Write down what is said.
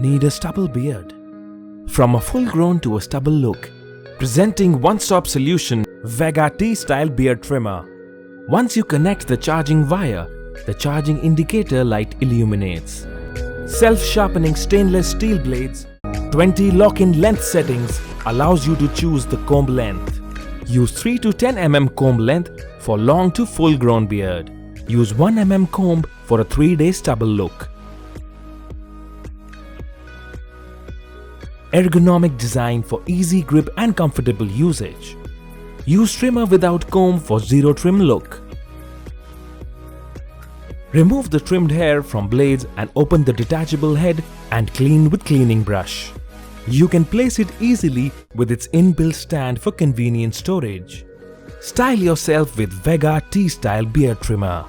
Need a stubble beard? From a full-grown to a stubble look, presenting one-stop solution, Vega T-Style beard trimmer. Once you connect the charging wire, the charging indicator light illuminates. Self-sharpening stainless steel blades, 20 lock-in length settings allows you to choose the comb length. Use 3 to 10 mm comb length for long to full-grown beard. Use 1 mm comb for a 3-day stubble look. Ergonomic design for easy grip and comfortable usage. Use trimmer without comb for zero trim look. Remove the trimmed hair from blades and open the detachable head and clean with cleaning brush. You can place it easily with its inbuilt stand for convenient storage. Style yourself with Vega T-Style beard trimmer.